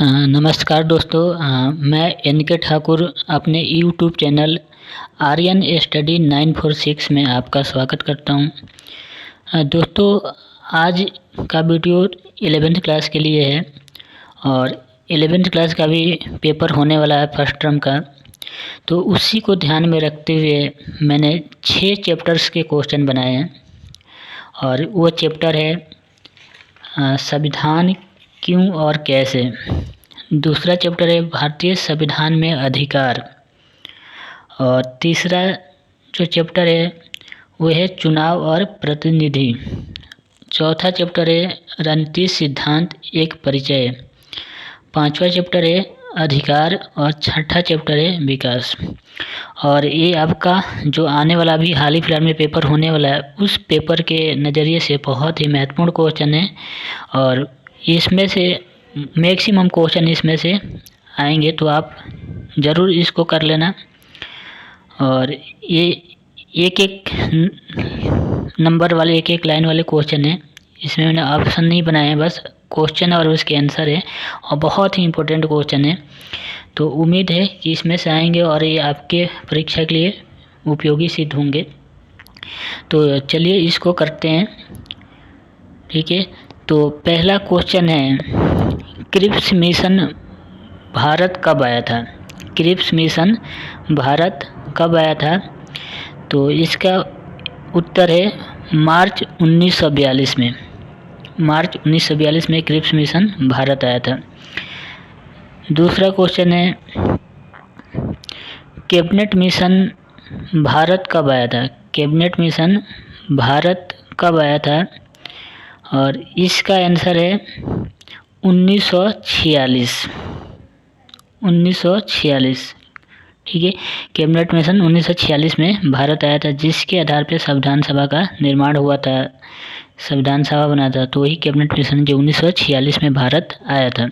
नमस्कार दोस्तों। मैं एन के ठाकुर अपने यूट्यूब चैनल आर्यन स्टडी 946 में आपका स्वागत करता हूं। दोस्तों, आज का वीडियो 11th क्लास के लिए है और 11th क्लास का भी पेपर होने वाला है फर्स्ट टर्म का। तो उसी को ध्यान में रखते हुए मैंने 6 चैप्टर्स के क्वेश्चन बनाए हैं और वो चैप्टर है संविधान क्यों और कैसे। दूसरा चैप्टर है भारतीय संविधान में अधिकार और तीसरा जो चैप्टर है वो है चुनाव और प्रतिनिधि। चौथा चैप्टर है रणनीति सिद्धांत एक परिचय। पांचवा चैप्टर है अधिकार और छठा चैप्टर है विकास। और ये आपका जो आने वाला भी हाल ही फिलहाल में पेपर होने वाला है उस पेपर के नज़रिए से बहुत ही महत्वपूर्ण क्वेश्चन है और इसमें से मैक्सिमम क्वेश्चन इसमें से आएंगे, तो आप ज़रूर इसको कर लेना। और ये एक नंबर वाले एक लाइन वाले क्वेश्चन है, इसमें मैंने ऑप्शन नहीं बनाए हैं, बस क्वेश्चन और उसके आंसर है और बहुत ही इम्पोर्टेंट क्वेश्चन है। तो उम्मीद है कि इसमें से आएंगे और ये आपके परीक्षा के लिए उपयोगी सिद्ध होंगे। तो चलिए इसको करते हैं, ठीक है। तो पहला क्वेश्चन है, क्रिप्स मिशन भारत कब आया था? क्रिप्स मिशन भारत कब आया था? तो इसका उत्तर है मार्च 1942 में। मार्च 1942 में क्रिप्स मिशन भारत आया था। दूसरा क्वेश्चन है, कैबिनेट मिशन भारत कब आया था? कैबिनेट मिशन भारत कब आया था? और इसका आंसर है 1946। 1946, ठीक है। कैबिनेट मिशन 1946 में भारत आया था, जिसके आधार पर संविधान सभा का निर्माण हुआ था, संविधान सभा बना था। तो वही कैबिनेट मिशन जो 1946 में भारत आया था।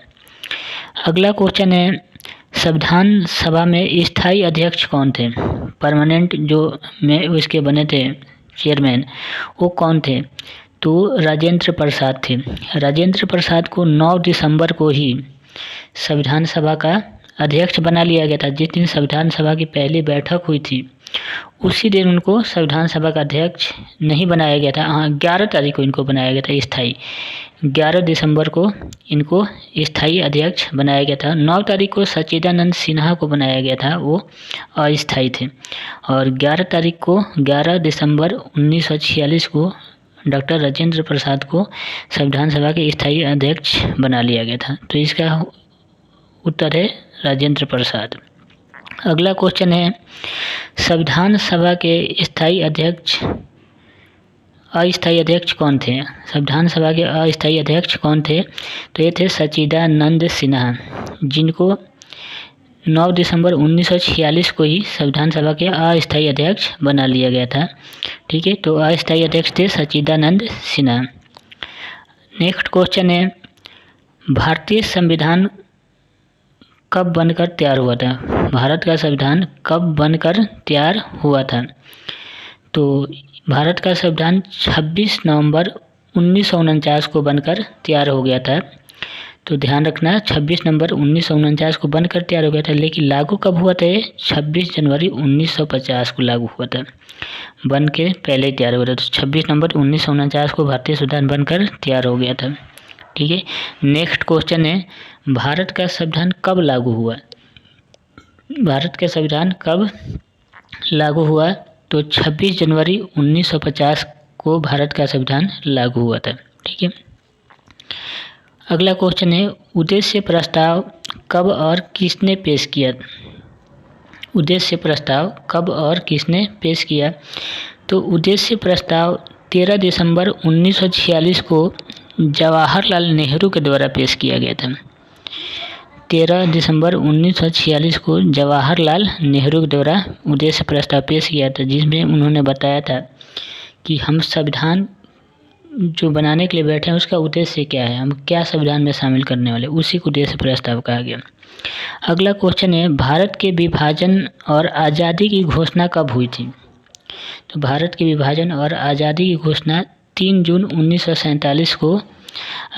अगला क्वेश्चन है, संविधान सभा में स्थायी अध्यक्ष कौन थे? परमानेंट जो में उसके बने थे चेयरमैन, वो कौन थे? तो राजेंद्र प्रसाद थे। राजेंद्र प्रसाद को 9 दिसंबर को ही संविधान सभा का अध्यक्ष बना लिया गया था। जिस दिन संविधान सभा की पहली बैठक हुई थी उसी दिन उनको संविधान सभा का अध्यक्ष नहीं बनाया गया था। 11 तारीख को इनको बनाया गया था स्थायी। 11 दिसंबर को इनको स्थायी अध्यक्ष बनाया गया था। 9 तारीख को सच्चिदानंद सिन्हा को बनाया गया था, वो अस्थायी थे। और 11 दिसंबर 1946 को डॉक्टर राजेंद्र प्रसाद को संविधान सभा के स्थायी अध्यक्ष बना लिया गया था। तो इसका उत्तर है राजेंद्र प्रसाद। अगला क्वेश्चन है, संविधान सभा के अस्थायी अध्यक्ष कौन थे? संविधान सभा के अस्थायी अध्यक्ष कौन थे? तो ये थे सच्चिदानंद सिन्हा, जिनको 9 दिसंबर 1946 को ही संविधान सभा के अस्थायी अध्यक्ष बना लिया गया था, ठीक है। तो अस्थायी अध्यक्ष थे सच्चिदानंद सिन्हा। नेक्स्ट क्वेश्चन है, भारतीय संविधान कब बनकर तैयार हुआ था? भारत का संविधान कब बनकर तैयार हुआ था? तो भारत का संविधान 26 नवंबर 1949 को बनकर तैयार हो गया था। तो ध्यान रखना, 26 नवंबर 1949 को बनकर तैयार हो गया था, लेकिन लागू कब हुआ था? 26 जनवरी 1950 को लागू हुआ था, बन के पहले ही तैयार हुआ था। तो 26 नवंबर 1949 को भारतीय संविधान बनकर तैयार हो गया था, ठीक है। नेक्स्ट क्वेश्चन है, भारत का संविधान कब लागू हुआ? भारत का संविधान कब लागू हुआ? तो 26 जनवरी 1950 को भारत का संविधान लागू हुआ था, ठीक है। अगला क्वेश्चन है, उद्देश्य प्रस्ताव कब और किसने पेश किया? उद्देश्य प्रस्ताव कब और किसने पेश किया? तो उद्देश्य प्रस्ताव 13 दिसंबर 1946 को जवाहरलाल नेहरू के द्वारा पेश किया गया था। 13 दिसंबर 1946 को जवाहरलाल नेहरू के द्वारा उद्देश्य प्रस्ताव पेश किया था, जिसमें उन्होंने बताया था कि हम संविधान जो बनाने के लिए बैठे हैं उसका उद्देश्य क्या है, हम क्या संविधान में शामिल करने वाले, उसी को उद्देश्य प्रस्ताव कहा गया। अगला क्वेश्चन है, भारत के विभाजन और आज़ादी की घोषणा कब हुई थी? तो भारत के विभाजन और आज़ादी की घोषणा 3 जून 1947 को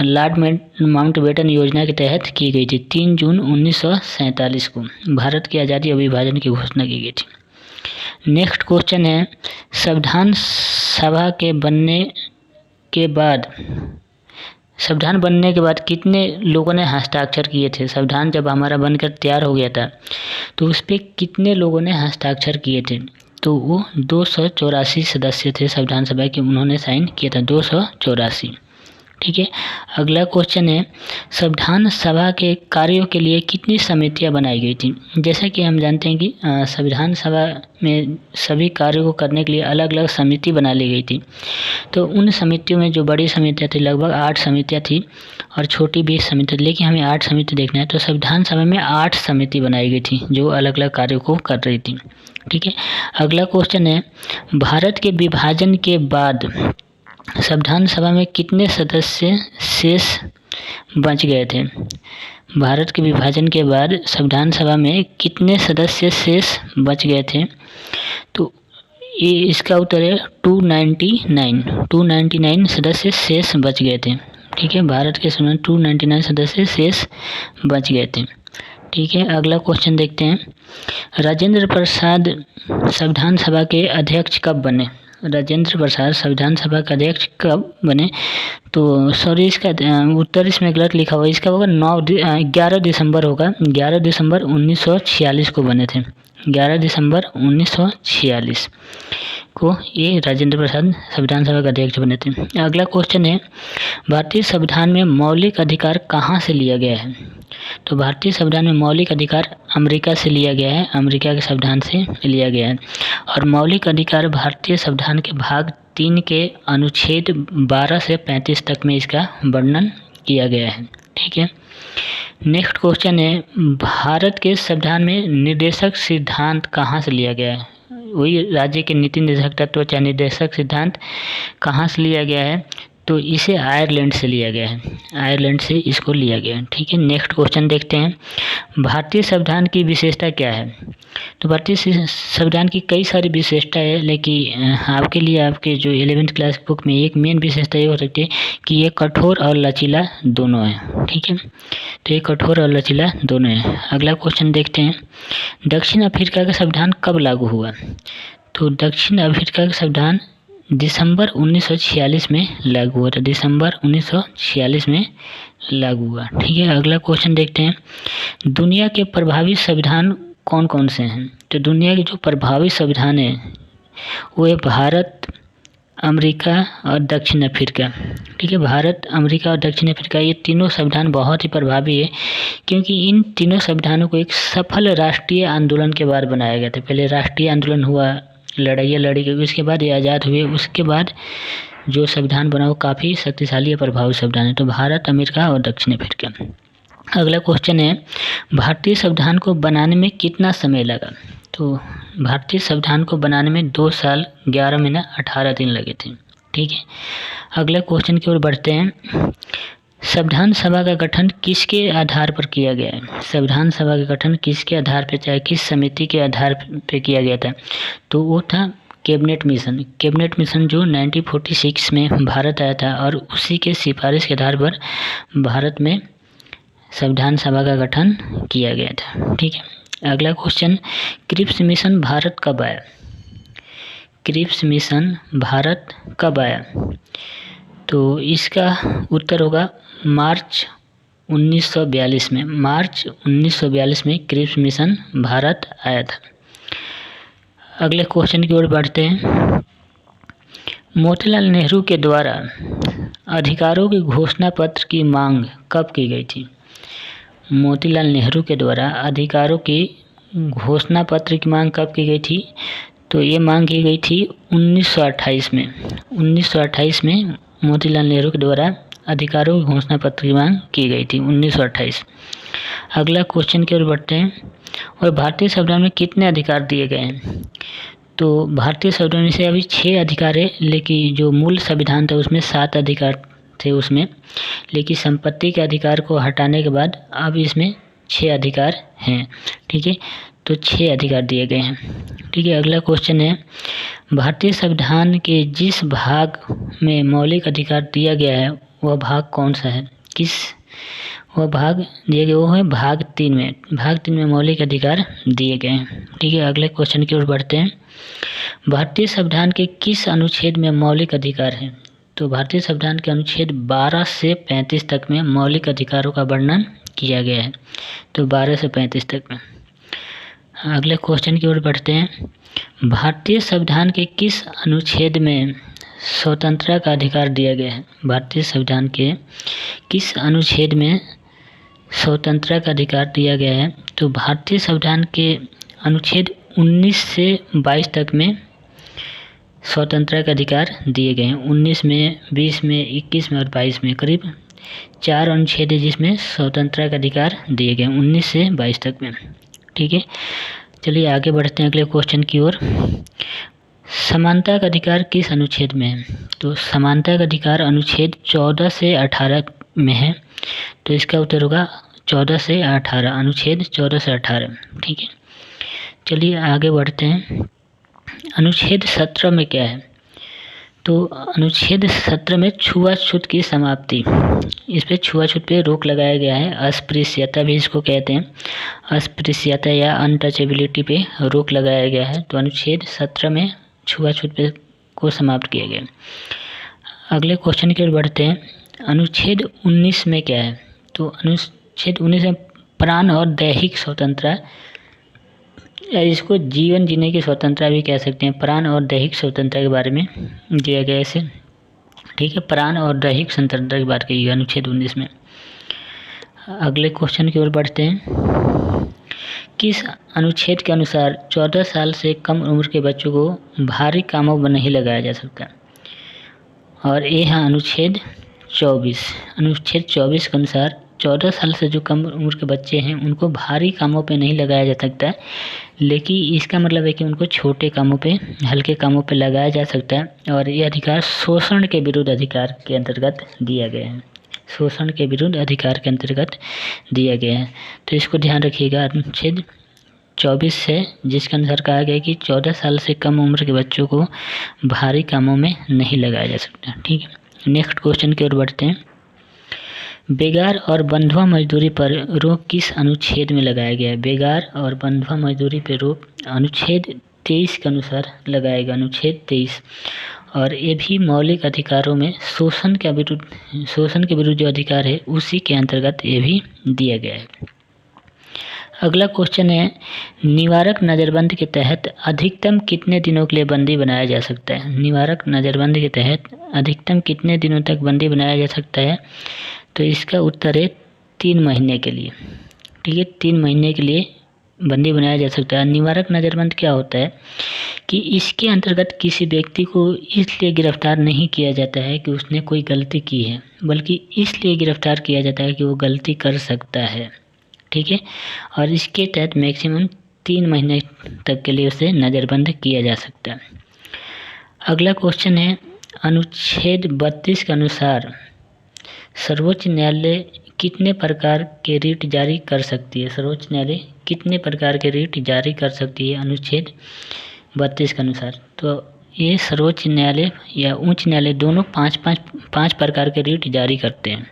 लॉर्ड माउंटबेटन योजना के तहत की गई थी। 3 जून 1947 को भारत की आज़ादी और विभाजन की घोषणा की गई थी। नेक्स्ट क्वेश्चन है, संविधान सभा के बनने के बाद कितने लोगों ने हस्ताक्षर किए थे? संविधान जब हमारा बनकर तैयार हो गया था तो उस पर कितने लोगों ने हस्ताक्षर किए थे? तो वो 284 सदस्य थे संविधान सभा के, उन्होंने साइन किया था 284। ठीक है, अगला क्वेश्चन है, संविधान सभा के कार्यों के लिए कितनी समितियां बनाई गई थी? जैसा कि हम जानते हैं कि संविधान सभा में सभी कार्यों को करने के लिए अलग अलग समिति बना ली गई थी। तो उन समितियों में जो बड़ी समितियां थी लगभग 8 समितियां थी और छोटी 20 समिति, लेकिन हमें 8 समिति देखना है। तो संविधान सभा में 8 समिति बनाई गई थी जो अलग अलग कार्यों को कर रही थी। ठीक है, अगला क्वेश्चन है, भारत के विभाजन के बाद संविधान सभा में कितने सदस्य शेष बच गए थे? भारत के विभाजन के बाद संविधान सभा में कितने सदस्य शेष बच गए थे? तो ये इसका उत्तर है 299 सदस्य शेष बच गए थे। ठीक है, भारत के समय 299 सदस्य शेष बच गए थे। ठीक है, अगला क्वेश्चन देखते हैं, राजेंद्र प्रसाद संविधान सभा के अध्यक्ष कब बने? राजेंद्र प्रसाद संविधान सभा का अध्यक्ष कब बने? तो सॉरी, इसका उत्तर इसमें गलत लिखा हुआ है, इसका होगा 11 दिसंबर होगा। 11 दिसंबर 1946 को बने थे। 11 दिसंबर 1946 को ये राजेंद्र प्रसाद संविधान सभा का अध्यक्ष बने थे। अगला क्वेश्चन है, भारतीय संविधान में मौलिक अधिकार कहाँ से लिया गया है? तो भारतीय संविधान में मौलिक अधिकार अमेरिका से लिया गया है, अमेरिका के संविधान से लिया गया है। और मौलिक अधिकार भारतीय संविधान के भाग 3 के अनुच्छेद 12 से 35 तक में इसका वर्णन किया गया है। ठीक है, नेक्स्ट क्वेश्चन है, भारत के संविधान में निर्देशक सिद्धांत कहाँ से लिया गया है? वही राज्य के नीति निर्देशक तत्व चाहे निर्देशक सिद्धांत कहाँ से लिया गया है? तो इसे आयरलैंड से लिया गया है, आयरलैंड से इसको लिया गया है। ठीक है, नेक्स्ट क्वेश्चन देखते हैं, भारतीय संविधान की विशेषता क्या है? तो भारतीय संविधान की कई सारी विशेषता है, लेकिन आपके लिए आपके जो 11th क्लास बुक में एक मेन विशेषता ये हो सकती है कि ये कठोर और लचीला दोनों है। ठीक है, तो ये कठोर और लचीला दोनों है। अगला क्वेश्चन देखते हैं, दक्षिण अफ्रीका का संविधान कब लागू हुआ? तो दक्षिण अफ्रीका का संविधान दिसंबर 1946 में लागू हुआ था, दिसंबर 1946 में लागू हुआ। ठीक है, अगला क्वेश्चन देखते हैं, दुनिया के प्रभावी संविधान कौन कौन से हैं? तो दुनिया के जो प्रभावी संविधान है वो है भारत, अमेरिका और दक्षिण अफ्रीका। ठीक है, भारत, अमेरिका और दक्षिण अफ्रीका ये तीनों संविधान बहुत ही प्रभावी है, क्योंकि इन तीनों संविधानों को एक सफल राष्ट्रीय आंदोलन के बाद बनाया गया था। पहले राष्ट्रीय आंदोलन हुआ, लड़ाइयाँ लड़ी गई, उसके बाद ये आज़ाद हुए, उसके बाद जो संविधान बना वो काफ़ी शक्तिशाली और प्रभावी संविधान है। तो भारत, अमेरिका और दक्षिण अफ्रीका। अगला क्वेश्चन है, भारतीय संविधान को बनाने में कितना समय लगा? तो भारतीय संविधान को बनाने में 2 साल 11 महीना 18 दिन लगे थे। ठीक है, अगले क्वेश्चन की ओर बढ़ते हैं, संविधान सभा का गठन किसके आधार पर किया गया है? संविधान सभा का गठन किसके आधार पर, चाहे किस समिति के आधार पर किया गया था? तो वो था कैबिनेट मिशन। कैबिनेट मिशन जो 1946 में भारत आया था और उसी के सिफारिश के आधार पर भारत में संविधान सभा का गठन किया गया था। ठीक है, अगला क्वेश्चन, क्रिप्स मिशन भारत कब आया? क्रिप्स मिशन भारत कब आया? तो इसका उत्तर होगा मार्च 1942 में। मार्च 1942 में क्रिप्स मिशन भारत आया था। अगले क्वेश्चन की ओर बढ़ते हैं, मोतीलाल नेहरू के द्वारा अधिकारों के घोषणा पत्र की मांग कब की गई थी? मोतीलाल नेहरू के द्वारा अधिकारों की घोषणा पत्र की मांग कब की गई थी? तो ये मांग की गई थी 1928 में। 1928 में मोतीलाल नेहरू के द्वारा अधिकारों की घोषणा पत्र की मांग की गई थी 1928। अगला क्वेश्चन की ओर बढ़ते हैं, और भारतीय संविधान में कितने अधिकार दिए गए हैं? तो भारतीय संविधान में से अभी 6 अधिकार है, लेकिन जो मूल संविधान था उसमें 7 अधिकार थे उसमें, लेकिन संपत्ति के अधिकार को हटाने के बाद अब इसमें 6 अधिकार हैं। ठीक है, तो 6 अधिकार दिए गए हैं। ठीक है, अगला क्वेश्चन है, भारतीय संविधान के जिस भाग में मौलिक अधिकार दिया गया है वह भाग कौन सा है? वह भाग दिए गए वो है भाग 3 में। भाग 3 में मौलिक अधिकार दिए गए हैं। ठीक है, अगले क्वेश्चन की ओर बढ़ते हैं। भारतीय संविधान के किस अनुच्छेद में मौलिक अधिकार है? तो भारतीय संविधान के अनुच्छेद 12 से 35 तक में मौलिक अधिकारों का वर्णन किया गया है। तो 12 से 35 तक में। अगले क्वेश्चन की ओर बढ़ते हैं। भारतीय संविधान के किस अनुच्छेद में स्वतंत्रता का अधिकार दिया गया है? भारतीय संविधान के किस अनुच्छेद में स्वतंत्रता का अधिकार दिया गया है? तो भारतीय संविधान के अनुच्छेद 19 से 22 तक में स्वतंत्रता का अधिकार दिए गए हैं। 19 में, 20 में, 21 में और 22 में करीब 4 अनुच्छेद है जिसमें स्वतंत्रता का अधिकार दिए गए हैं 19 से 22 तक में। ठीक है, चलिए आगे बढ़ते हैं अगले क्वेश्चन की ओर। समानता का अधिकार किस अनुच्छेद में है? तो समानता का अधिकार अनुच्छेद 14 से 18 में है। तो इसका उत्तर होगा 14 से 18, अनुच्छेद 14 से 18। ठीक है, चलिए आगे बढ़ते हैं। अनुच्छेद 17 में क्या है? तो अनुच्छेद 17 में छुआछूत की समाप्ति, इस पे छुआछूत पे रोक लगाया गया है। अस्पृश्यता भी इसको कहते हैं, अस्पृश्यता या अनटचेबिलिटी पे रोक लगाया गया है। तो अनुच्छेद 17 में छुआछूत पे को समाप्त किया गया। अगले क्वेश्चन की ओर बढ़ते हैं। अनुच्छेद 19 में क्या है? तो अनुच्छेद 19 में प्राण और दैहिक स्वतंत्रता, या इसको जीवन जीने की स्वतंत्रता भी कह सकते हैं। प्राण और दैहिक स्वतंत्रता के बारे में दिया गया इसे। ठीक है, प्राण और दैहिक स्वतंत्रता की बात की गई अनुच्छेद 19 में। अगले क्वेश्चन की ओर बढ़ते हैं। किस अनुच्छेद के अनुसार 14 साल से कम उम्र के बच्चों को भारी कामों में नहीं लगाया जा सकता? और ये है अनुच्छेद 24। अनुच्छेद 24 के अनुसार 14 साल से जो कम उम्र के बच्चे हैं उनको भारी कामों पे नहीं लगाया जा सकता, लेकिन इसका मतलब है कि उनको छोटे कामों पे, हल्के कामों पे लगाया जा सकता है। और ये अधिकार शोषण के विरुद्ध अधिकार के अंतर्गत दिया गया है। शोषण के विरुद्ध अधिकार के अंतर्गत दिया गया है। तो इसको ध्यान रखिएगा, अनुच्छेद 24 से, जिसके अनुसार कहा गया है कि 14 साल से कम उम्र के बच्चों को भारी कामों में नहीं लगाया जा सकता। ठीक है, नेक्स्ट क्वेश्चन की ओर बढ़ते हैं। बेगार और बंधुआ मजदूरी पर रोक किस अनुच्छेद में लगाया गया है? बेगार और बंधुआ मजदूरी पर रोक अनुच्छेद 23 के अनुसार लगाएगा, अनुच्छेद 23। और ये भी मौलिक अधिकारों में शोषण के विरुद्ध जो अधिकार है उसी के अंतर्गत ये भी दिया गया है। अगला क्वेश्चन है, निवारक नज़रबंद के तहत अधिकतम कितने दिनों के लिए बंदी बनाया जा सकता है? निवारक नज़रबंद के तहत अधिकतम कितने दिनों तक बंदी बनाया जा सकता है? तो इसका उत्तर है 3 महीने के लिए। ठीक है, 3 महीने के लिए बंदी बनाया जा सकता है। निवारक नज़रबंद क्या होता है कि इसके अंतर्गत किसी व्यक्ति को इसलिए गिरफ्तार नहीं किया जाता है कि उसने कोई गलती की है, बल्कि इसलिए गिरफ्तार किया जाता है कि वो गलती कर सकता है। ठीक है, और इसके तहत मैक्सिमम 3 महीने तक के लिए उसे नज़रबंद किया जा सकता है। अगला क्वेश्चन है, अनुच्छेद 32 के अनुसार सर्वोच्च न्यायालय कितने प्रकार के रिट जारी कर सकती है? सर्वोच्च न्यायालय कितने प्रकार के रिट जारी कर सकती है अनुच्छेद 32 के अनुसार? तो ये सर्वोच्च न्यायालय या उच्च न्यायालय दोनों पाँच प्रकार के रिट जारी करते हैं।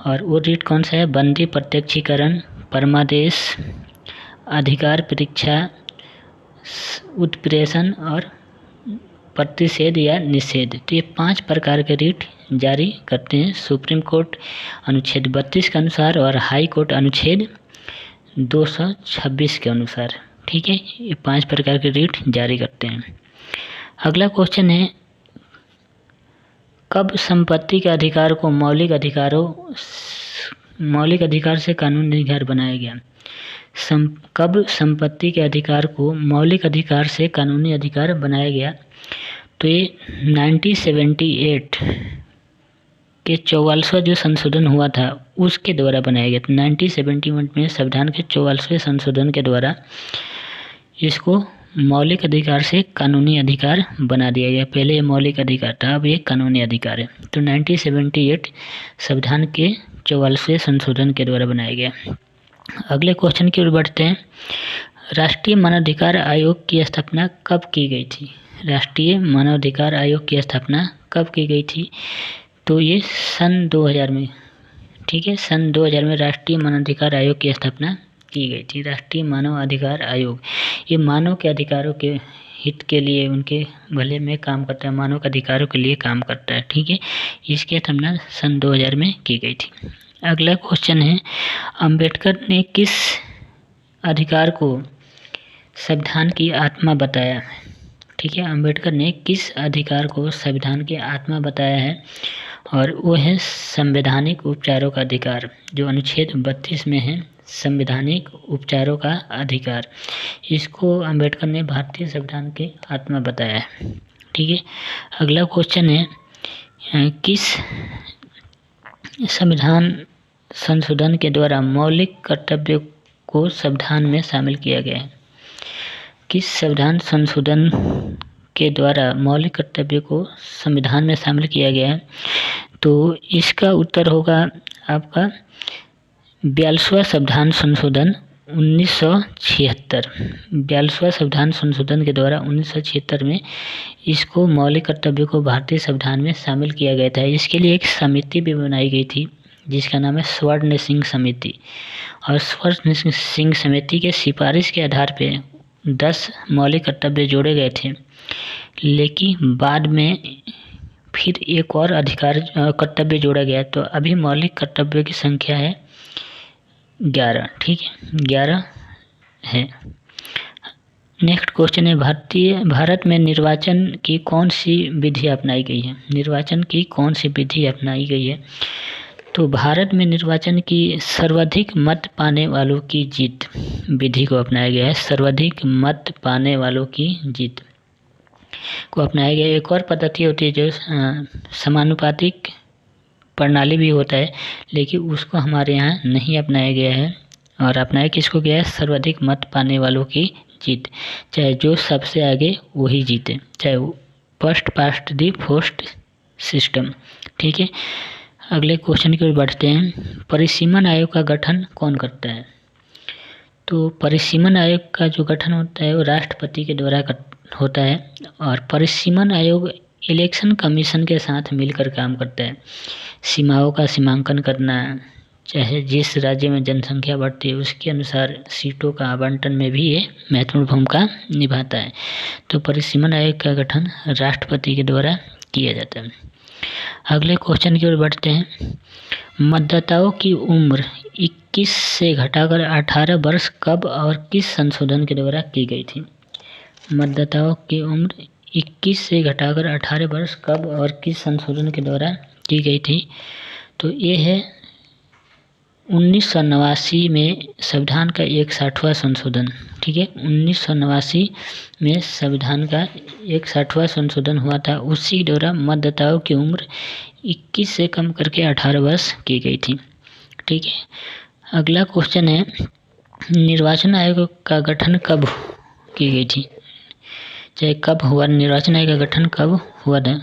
और वो रिट कौन सा है? बंदी प्रत्यक्षीकरण, परमादेश, अधिकार परीक्षा, उत्प्रेषण और प्रतिषेध या निषेध। तो ये 5 प्रकार के रिट जारी करते हैं सुप्रीम कोर्ट अनुच्छेद 32 के अनुसार और हाई कोर्ट अनुच्छेद 226 के अनुसार। ठीक है, ये 5 प्रकार के रिट जारी करते हैं। अगला क्वेश्चन है, कब संपत्ति के अधिकार को मौलिक अधिकार से कानूनी अधिकार बनाया गया? कब संपत्ति के अधिकार को मौलिक अधिकार से कानूनी अधिकार बनाया गया? तो ये 1978 के 44वां जो संशोधन हुआ था उसके द्वारा बनाया गया था। 1971 में संविधान के 44वें संशोधन के द्वारा इसको मौलिक अधिकार से कानूनी अधिकार बना दिया गया। पहले ये मौलिक अधिकार था, अब ये कानूनी अधिकार है। तो 1978 संविधान के 44वें संशोधन के द्वारा बनाया गया। अगले क्वेश्चन की ओर बढ़ते हैं। राष्ट्रीय मानवाधिकार आयोग की स्थापना कब की गई थी? राष्ट्रीय मानवाधिकार आयोग की स्थापना कब की गई थी? तो ये सन 2000 में, ठीक है, सन 2000 में राष्ट्रीय मानवाधिकार आयोग की स्थापना की गई थी। राष्ट्रीय मानव अधिकार आयोग ये मानव के अधिकारों के हित के लिए, उनके भले में काम करता है, मानव के अधिकारों के लिए काम करता है, ठीक है। इसकी स्थापना सन 2000 में की गई थी। अगला क्वेश्चन है, अंबेडकर ने किस अधिकार को संविधान की आत्मा बताया है? ठीक है, अंबेडकर ने किस अधिकार को संविधान की आत्मा बताया है? और वो है संवैधानिक उपचारों का अधिकार, जो अनुच्छेद 32 में है, संवैधानिक उपचारों का अधिकार। इसको अंबेडकर ने भारतीय संविधान की आत्मा बताया है, ठीक है। अगला क्वेश्चन है, किस संविधान संशोधन के द्वारा मौलिक कर्तव्यों को संविधान में शामिल किया गया है? किस संविधान संशोधन के द्वारा मौलिक कर्तव्यों को संविधान में शामिल किया गया है? तो इसका उत्तर होगा आपका 42वां संविधान संशोधन 1976। 42वां संविधान संशोधन के द्वारा 1976 में इसको मौलिक कर्तव्यों को भारतीय संविधान में शामिल किया गया था। इसके लिए एक समिति भी बनाई गई थी जिसका नाम है स्वर्ण सिंह समिति, और स्वर्ण सिंह समिति के सिफारिश के आधार पे 10 मौलिक कर्तव्य जोड़े गए थे, लेकिन बाद में फिर एक और अधिकार कर्तव्य जोड़ा गया, तो अभी मौलिक कर्तव्यों की संख्या है 11, ठीक है, 11 है। नेक्स्ट क्वेश्चन है, भारत में निर्वाचन की कौन सी विधि अपनाई गई है? निर्वाचन की कौन सी विधि अपनाई गई है? तो भारत में निर्वाचन की सर्वाधिक मत पाने वालों की जीत विधि को अपनाया गया है। सर्वाधिक मत पाने वालों की जीत को अपनाया गया। एक और पद्धति होती है जो समानुपातिक प्रणाली भी होता है, लेकिन उसको हमारे यहाँ नहीं अपनाया गया है, और अपनाया किसको गया है? सर्वाधिक मत पाने वालों की जीत, चाहे जो सबसे आगे वही जीते, चाहे वो फर्स्ट पास्ट दी पोस्ट सिस्टम, ठीक है। अगले क्वेश्चन की ओर बढ़ते हैं, परिसीमन आयोग का गठन कौन करता है? तो परिसीमन आयोग का जो गठन होता है वो राष्ट्रपति के द्वारा होता है, और परिसीमन आयोग इलेक्शन कमीशन के साथ मिलकर काम करता है। सीमाओं का सीमांकन करना, चाहे जिस राज्य में जनसंख्या बढ़ती है उसके अनुसार सीटों का आवंटन में भी ये महत्वपूर्ण भूमिका निभाता है। तो परिसीमन आयोग का गठन राष्ट्रपति के द्वारा किया जाता है। अगले क्वेश्चन की ओर बढ़ते हैं, मतदाताओं की उम्र 21 से घटाकर 18 वर्ष कब और किस संशोधन के द्वारा की गई थी? मतदाताओं की उम्र 21 से घटाकर 18 वर्ष कब और किस संशोधन के द्वारा की गई थी? तो ये है 1989 में संविधान का 61वां संशोधन, ठीक है। 1989 में संविधान का 61वां संशोधन हुआ था, उसी द्वारा मतदाताओं की उम्र 21 से कम करके 18 वर्ष की गई थी, ठीक है। अगला क्वेश्चन है, निर्वाचन आयोग का गठन कब की गई थी? चाहे कब हुआ, निर्वाचन आयोग का गठन कब हुआ था?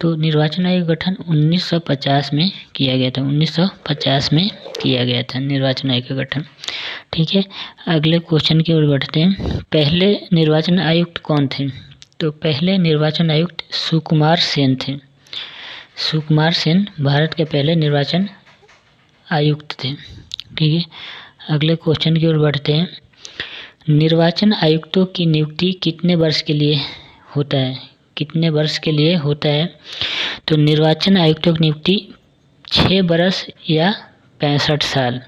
तो निर्वाचन आयोग का गठन 1950 में किया गया था। 1950 में किया गया था निर्वाचन आयोग का गठन, ठीक है। अगले क्वेश्चन की ओर बढ़ते हैं, पहले निर्वाचन आयुक्त कौन थे? तो पहले निर्वाचन आयुक्त सुकुमार सेन थे। सुकुमार सेन भारत के पहले निर्वाचन आयुक्त थे, ठीक है। अगले क्वेश्चन की ओर बढ़ते हैं, निर्वाचन आयुक्तों की नियुक्ति कितने वर्ष के लिए होता है? कितने वर्ष के लिए होता है? तो निर्वाचन आयुक्तों की नियुक्ति 6 वर्ष या 65 साल,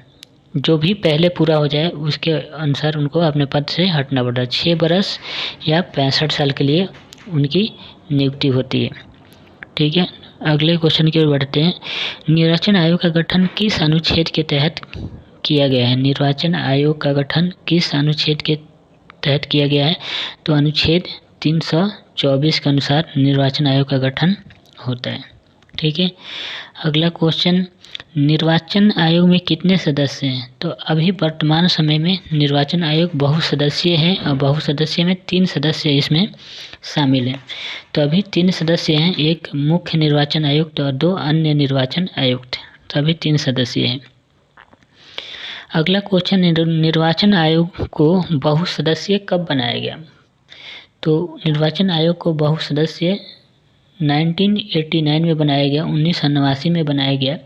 जो भी पहले पूरा हो जाए उसके अनुसार उनको अपने पद से हटना पड़ता है। 6 वर्ष या 65 साल के लिए उनकी नियुक्ति होती है, ठीक है। अगले क्वेश्चन की ओर बढ़ते हैं, निर्वाचन आयोग का गठन किस अनुच्छेद के तहत किया गया है? निर्वाचन आयोग का गठन किस अनुच्छेद के तहत किया गया है? तो अनुच्छेद 324 के अनुसार निर्वाचन आयोग का गठन होता है, ठीक है। अगला क्वेश्चन, निर्वाचन आयोग में कितने सदस्य हैं? तो अभी वर्तमान समय में निर्वाचन आयोग बहुसदस्यीय है, और बहुसदस्यीय में 3 सदस्य इसमें शामिल हैं। तो अभी 3 सदस्य हैं, एक मुख्य निर्वाचन आयुक्त और 2 अन्य निर्वाचन आयुक्त, तो अभी 3 सदस्य हैं। अगला क्वेश्चन, निर्वाचन आयोग को बहुसदस्यीय कब बनाया गया? तो निर्वाचन आयोग को बहुसदस्यीय 1989 में बनाया गया, 1989 में बनाया गया।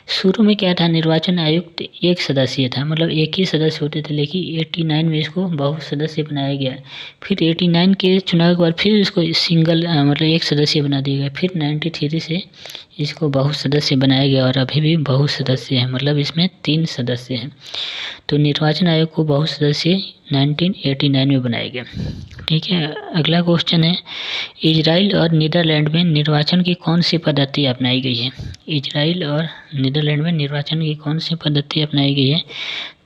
शुरू में क्या था, निर्वाचन आयुक्त एक सदस्यीय था, मतलब एक ही सदस्य होते थे, लेकिन 89 में इसको बहु सदस्य बनाया गया। फिर 89 के चुनाव के बाद फिर इसको सिंगल मतलब एक सदस्य बना दिया गया। फिर 93 से इसको बहु सदस्य बनाया गया और अभी भी बहु सदस्य है, मतलब इसमें 3 सदस्य हैं। तो निर्वाचन आयोग को बहु सदस्य 1989 में बनाया गया। ठीक है, अगला क्वेश्चन है, इजराइल और नीदरलैंड में निर्वाचन की कौन सी पद्धति अपनाई गई है? इजराइल और नीदरलैंड में निर्वाचन की कौन सी पद्धति अपनाई गई है?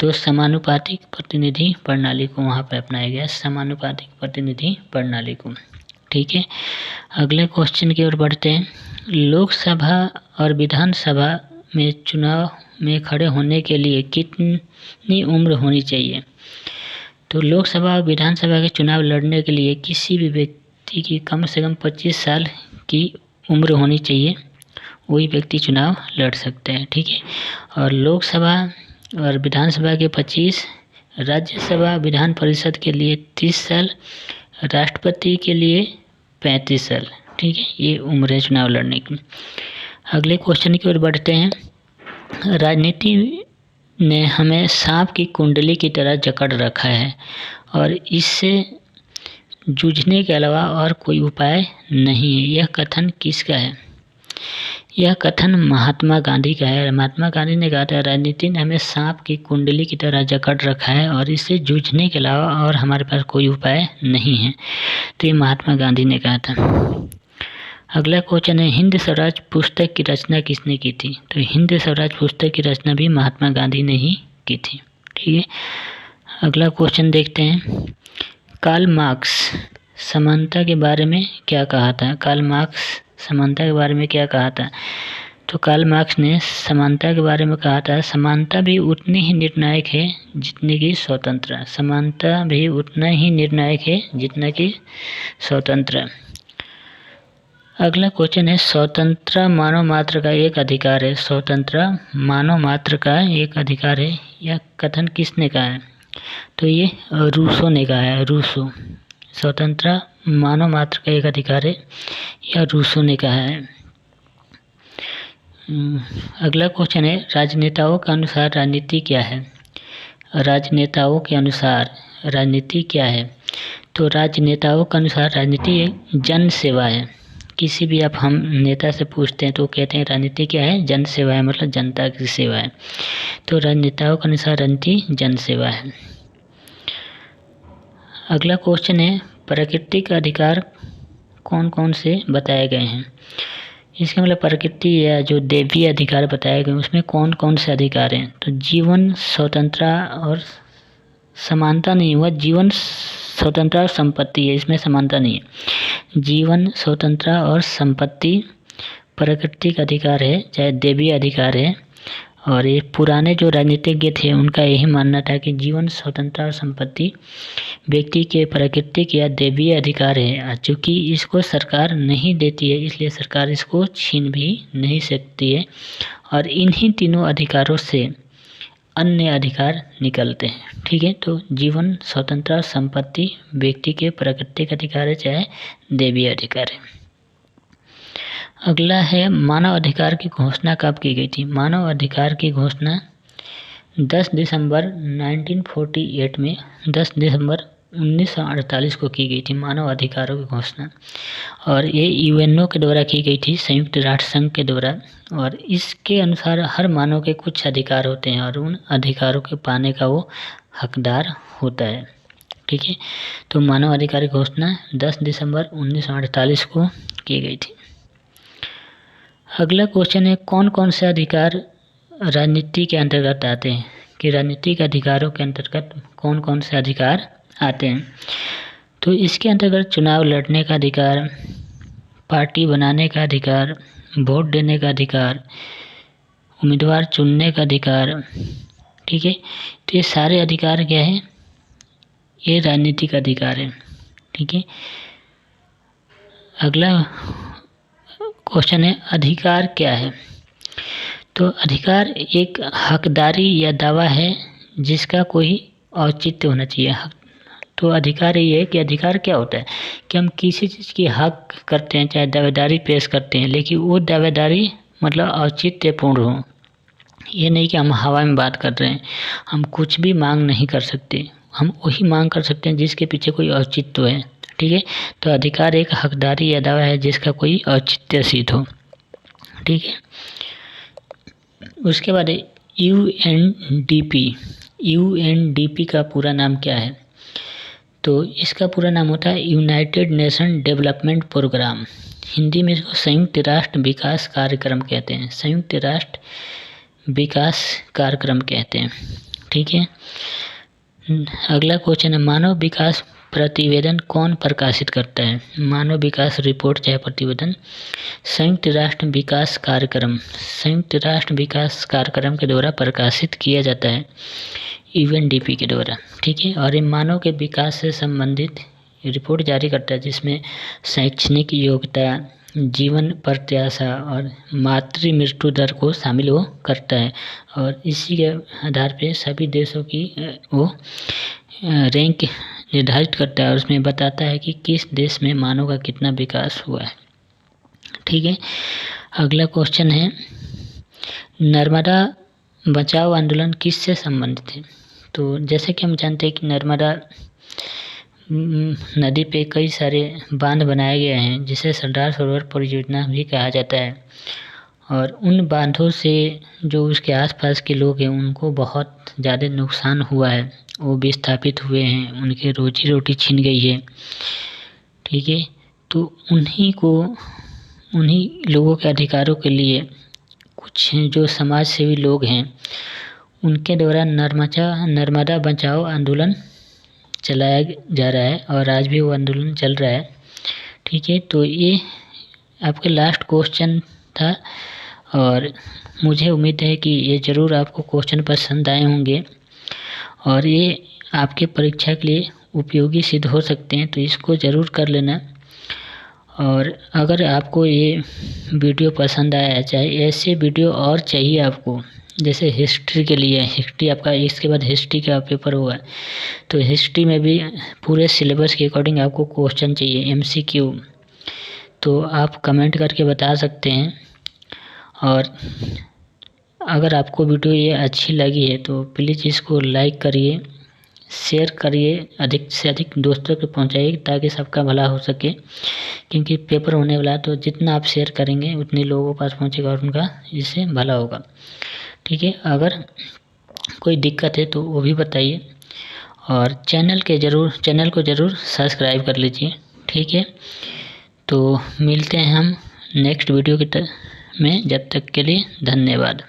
तो समानुपातिक प्रतिनिधि प्रणाली को वहाँ पर अपनाया गया, समानुपातिक प्रतिनिधि प्रणाली को। ठीक है, अगले क्वेश्चन की ओर बढ़ते हैं। लोकसभा और विधानसभा में चुनाव में खड़े होने के लिए कितनी उम्र होनी चाहिए? तो लोकसभा और विधानसभा के चुनाव लड़ने के लिए किसी भी व्यक्ति की कम से कम 25 साल की उम्र होनी चाहिए, वही व्यक्ति चुनाव लड़ सकते हैं। ठीक है, और लोकसभा और विधानसभा के 25, राज्यसभा विधान परिषद के लिए 30 साल, राष्ट्रपति के लिए 35 साल। ठीक है, ये उम्र है चुनाव लड़ने की। अगले क्वेश्चन की ओर बढ़ते हैं। राजनीति ने हमें सांप की कुंडली की तरह जकड़ रखा है और इससे जूझने के अलावा और कोई उपाय नहीं है। यह कथन किसका है? यह कथन महात्मा गांधी का है। महात्मा गांधी ने कहा था, राजनीति ने हमें सांप की कुंडली की तरह जकड़ रखा है और इससे जूझने के अलावा और हमारे पास कोई उपाय नहीं है। तो ये महात्मा गांधी ने कहा था। अगला क्वेश्चन है, हिंद स्वराज पुस्तक की रचना किसने की थी? तो हिंद स्वराज पुस्तक की रचना भी महात्मा गांधी ने ही की थी। ठीक है, अगला क्वेश्चन देखते हैं। कार्ल मार्क्स समानता के बारे में क्या कहा था? कार्ल मार्क्स समानता के बारे में क्या कहा था? तो कार्ल मार्क्स ने समानता के बारे में कहा था, समानता भी उतनी ही निर्णायक है जितनी कि स्वतंत्रता। समानता भी उतना ही निर्णायक है जितना कि स्वतंत्रता। अगला क्वेश्चन है, स्वतंत्रता मानव मात्र का एक अधिकार है। स्वतंत्रता मानव मात्र का एक अधिकार है, यह कथन किसने कहा है? तो ये रूसो ने कहा है। रूसो, स्वतंत्रता मानव मात्र का एक अधिकार है, यह रूसो ने कहा है। अगला क्वेश्चन है, राजनेताओं के अनुसार राजनीति क्या है? राजनेताओं के अनुसार राजनीति क्या है? तो राजनेताओं के अनुसार राजनीति एक जन सेवा है। किसी भी आप हम नेता से पूछते हैं तो कहते हैं राजनीति क्या है? जन सेवा है, मतलब जनता की सेवा है। तो राजनेताओं के अनुसार राजनीति जन सेवा है। अगला क्वेश्चन है, प्राकृतिक अधिकार कौन कौन से बताए गए हैं? इसका मतलब प्रकृति या जो दैवीय अधिकार बताए गए उसमें कौन कौन से अधिकार हैं? तो जीवन, स्वतंत्रता और समानता नहीं हुआ, जीवन, स्वतंत्रता और संपत्ति है, इसमें समानता नहीं है। जीवन, स्वतंत्रता और संपत्ति प्राकृतिक अधिकार है, चाहे दैवीय अधिकार है। और ये पुराने जो राजनीतिज्ञ थे उनका यही मानना था कि जीवन, स्वतंत्रता और संपत्ति व्यक्ति के प्राकृतिक या दैवीय अधिकार है। चूँकि इसको सरकार नहीं देती है इसलिए सरकार इसको छीन भी नहीं सकती है, और इन्हीं तीनों अधिकारों से अन्य अधिकार निकलते हैं। ठीक है, तो जीवन, स्वतंत्रता और संपत्ति व्यक्ति के प्राकृतिक अधिकार है, चाहे दैवीय अधिकार है। अगला है, मानव अधिकार की घोषणा कब की गई थी? मानव अधिकार की घोषणा 10 दिसंबर 1948 में, 10 दिसंबर 1948 को की गई थी मानव अधिकारों की घोषणा, और ये यूएनओ के द्वारा की गई थी, संयुक्त राष्ट्र संघ के द्वारा। और इसके अनुसार हर मानव के कुछ अधिकार होते हैं और उन अधिकारों के पाने का वो हकदार होता है। ठीक है, तो मानव अधिकार की घोषणा 10 दिसंबर 1948 को की गई थी। अगला क्वेश्चन है, कौन कौन से अधिकार राजनीति के अंतर्गत आते हैं? कि राजनीतिक अधिकारों के अंतर्गत कौन कौन से अधिकार आते हैं? तो इसके अंतर्गत चुनाव लड़ने का अधिकार, पार्टी बनाने का अधिकार, वोट देने का अधिकार, उम्मीदवार चुनने का अधिकार। ठीक है, तो ये सारे अधिकार क्या है? ये राजनीतिक अधिकार है। ठीक है, अगला क्वेश्चन है, अधिकार क्या है? तो अधिकार एक हकदारी या दावा है जिसका कोई औचित्य होना चाहिए। तो अधिकार ये है कि अधिकार क्या होता है कि हम किसी चीज़ की हक करते हैं, चाहे दावेदारी पेश करते हैं, लेकिन वो दावेदारी मतलब औचित्यपूर्ण हो। ये नहीं कि हम हवा में बात कर रहे हैं। हम कुछ भी मांग नहीं कर सकते, हम वही मांग कर सकते हैं जिसके पीछे कोई औचित्य है। ठीक है, तो अधिकार एक हकदारी या दावा है जिसका कोई औचित्य सिद्ध हो। ठीक है, उसके बाद यूएनडीपी का पूरा नाम क्या है? तो इसका पूरा नाम होता है United Nation Development Programme. Hindi में इसको संयुक्त राष्ट्र विकास कार्यक्रम कहते हैं। संयुक्त राष्ट्र विकास कार्यक्रम कहते हैं। ठीक है, अगला क्वेश्चन है, मानव विकास प्रतिवेदन कौन प्रकाशित करता है? मानव विकास रिपोर्ट चाहे प्रतिवेदन संयुक्त राष्ट्र विकास कार्यक्रम के द्वारा प्रकाशित किया जाता है, यूएनडीपी के द्वारा। ठीक है, और ये मानव के विकास से संबंधित रिपोर्ट जारी करता है जिसमें शैक्षणिक योग्यता, जीवन प्रत्याशा और मातृ मृत्यु दर को शामिल वो करता है, और इसी के आधार पे सभी देशों की वो रैंक निर्धारित करता है और उसमें बताता है कि किस देश में मानव का कितना विकास हुआ है। ठीक है, अगला क्वेश्चन है, नर्मदा बचाओ आंदोलन किससे संबंधित है? तो जैसे कि हम जानते हैं कि नर्मदा नदी पे कई सारे बांध बनाए गए हैं जिसे सरदार सरोवर परियोजना भी कहा जाता है, और उन बांधों से जो उसके आसपास के लोग हैं उनको बहुत ज़्यादा नुकसान हुआ है, वो विस्थापित हुए हैं, उनकी रोजी रोटी छिन गई है। ठीक है, तो उन्हीं लोगों के अधिकारों के लिए कुछ जो समाज सेवी लोग हैं उनके द्वारा नर्मदा बचाओ आंदोलन चलाया जा रहा है और आज भी वो आंदोलन चल रहा है। ठीक है, तो ये आपके लास्ट क्वेश्चन था और मुझे उम्मीद है कि ये ज़रूर आपको क्वेश्चन पसंद आए होंगे और ये आपके परीक्षा के लिए उपयोगी सिद्ध हो सकते हैं, तो इसको ज़रूर कर लेना। और अगर आपको ये वीडियो पसंद आया, चाहे ऐसे वीडियो और चाहिए आपको, जैसे हिस्ट्री के लिए, हिस्ट्री आपका इसके बाद हिस्ट्री का पेपर हुआ है, तो हिस्ट्री में भी पूरे सिलेबस के अकॉर्डिंग आपको क्वेश्चन चाहिए एमसीक्यू, तो आप कमेंट करके बता सकते हैं। और अगर आपको वीडियो ये अच्छी लगी है तो प्लीज़ इसको लाइक करिए, शेयर करिए, अधिक से अधिक दोस्तों को पहुंचाइए ताकि सबका भला हो सके, क्योंकि पेपर होने वाला है, तो जितना आप शेयर करेंगे उतने लोगों के पास पहुंचेगा और उनका इससे भला होगा। ठीक है, अगर कोई दिक्कत है तो वो भी बताइए और चैनल को ज़रूर सब्सक्राइब कर लीजिए। ठीक है, तो मिलते हैं हम नेक्स्ट वीडियो में, जब तक के लिए धन्यवाद।